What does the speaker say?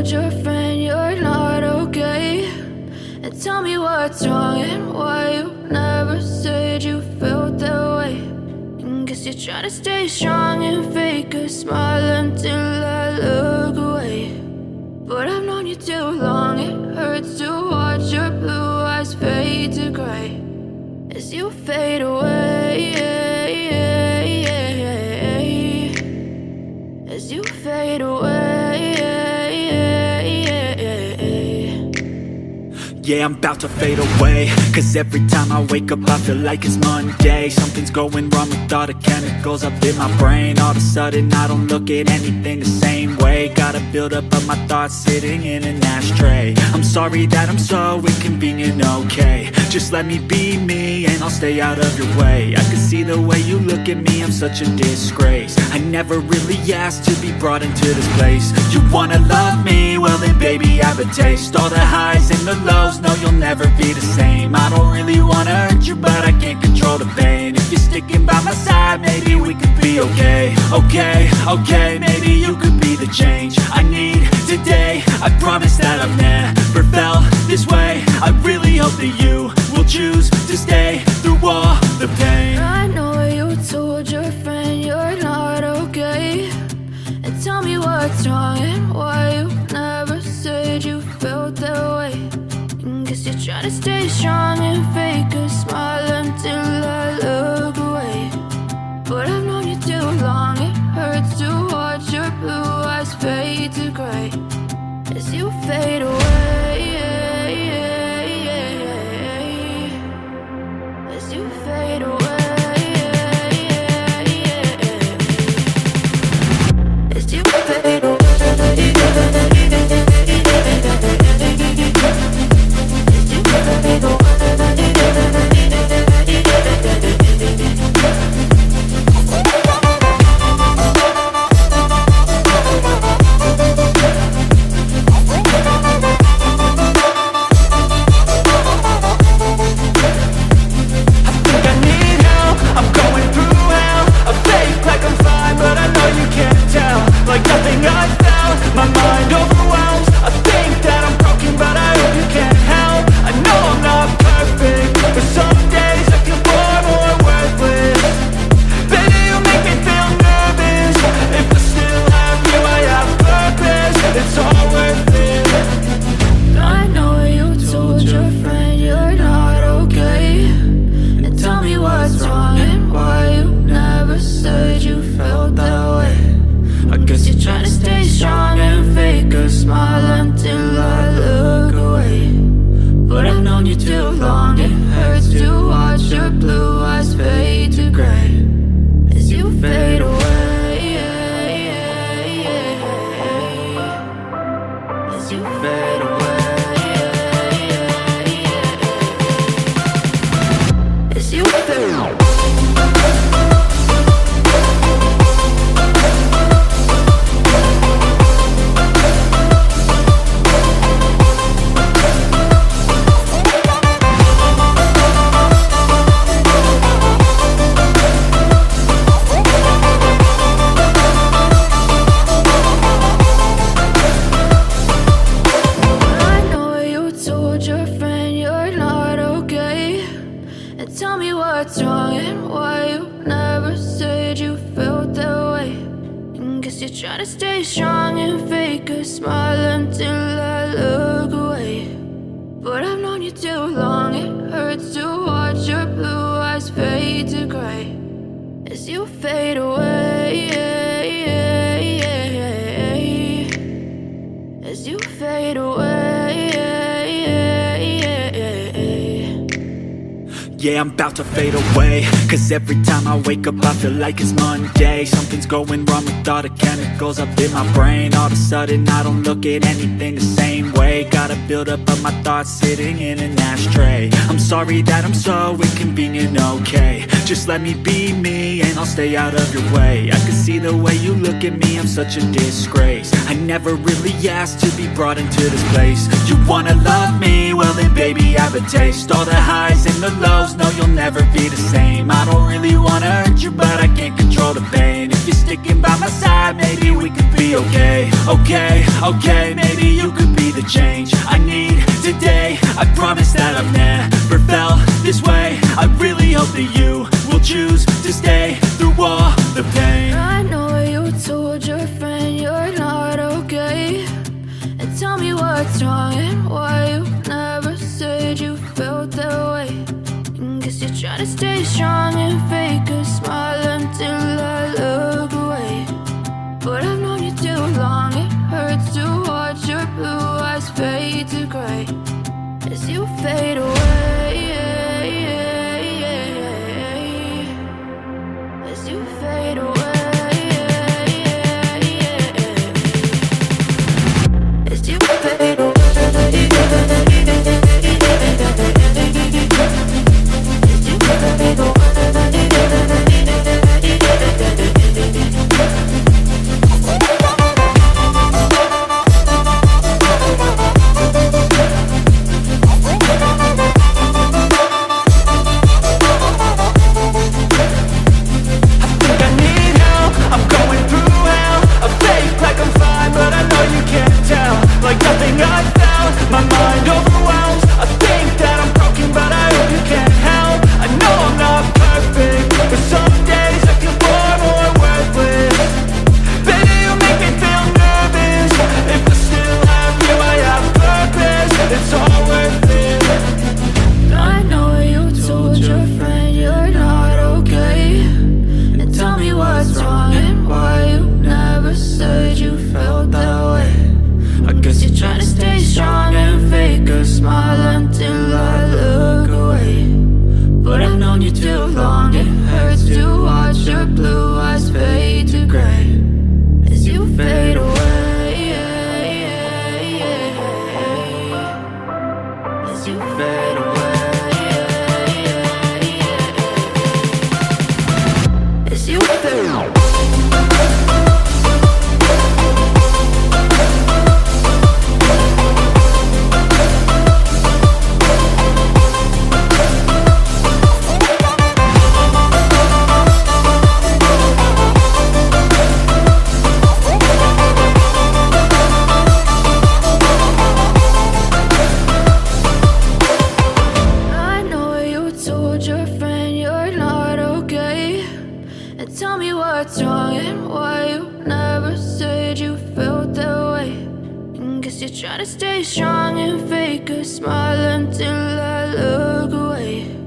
told your friend you're not okay? And tell me what's wrong and why you never said you felt that way. And guess you're trying to stay strong and fake a smile until I look away. But I've known you too long, it hurts to watch your blue eyes fade to gray as you fade away, as you fade away. Yeah, I'm about to fade away, cause every time I wake up I feel like it's Monday. Something's going wrong with all the chemicals up in my brain. All of a sudden I don't look at anything the same way. Got a buildup of my thoughts sitting in an ashtray. I'm sorry that I'm so inconvenient, okay? Just let me be me and I'll stay out of your way. I can see the way you look at me, I'm such a disgrace. I never really asked to be brought into this place. You wanna love me? Well then baby I have a taste. All the highs and the lows, no, you'll never be the same. I don't really wanna hurt you, but I can't control the pain. If you're sticking by my side, maybe we could be okay. Okay, maybe you could be the change I need today. I promise that I've never felt this way. I really hope that you will choose to stay through all the pain. I know you told your friend you're not okay. And tell me what's wrong and why you never said you felt that way. Guess you're trying to stay strong and fake a smile until I look away. But I've known you too long, it hurts to watch your blue eyes fade to gray as you fade away, as you fade away, as you fade away. Yeah, I'm about to fade away, cause every time I wake up I feel like it's Monday. Something's going wrong with all the chemicals up in my brain. All of a sudden I don't look at anything the same way. Got a buildup of my thoughts sitting in an ashtray. I'm sorry that I'm so inconvenient, okay? Just let me be me and I'll stay out of your way. I can see the way you look at me, I'm such a disgrace. I never really asked to be brought into this place. You wanna love me? Well then baby I have a taste. All the highs and the lows, no, you'll never be the same. I don't really wanna hurt you, but I can't control the pain. If you're sticking by my side, maybe we could be okay. Okay, maybe you the change I need today. I promise that I've never felt this way. I really hope that you will choose to stay through all the pain. I know you told your friend you're not okay, and tell me what's wrong and why you never said you felt that way. Guess you're trying to stay strong and fake a smile until I look away. But I've known you too long, it hurts to watch your blue eyes fade to gray as you fade away. As you fade away. As you fade away. Tell me what's wrong and why you never said you felt that way. Guess you're trying to stay strong and fake a smile until I look away.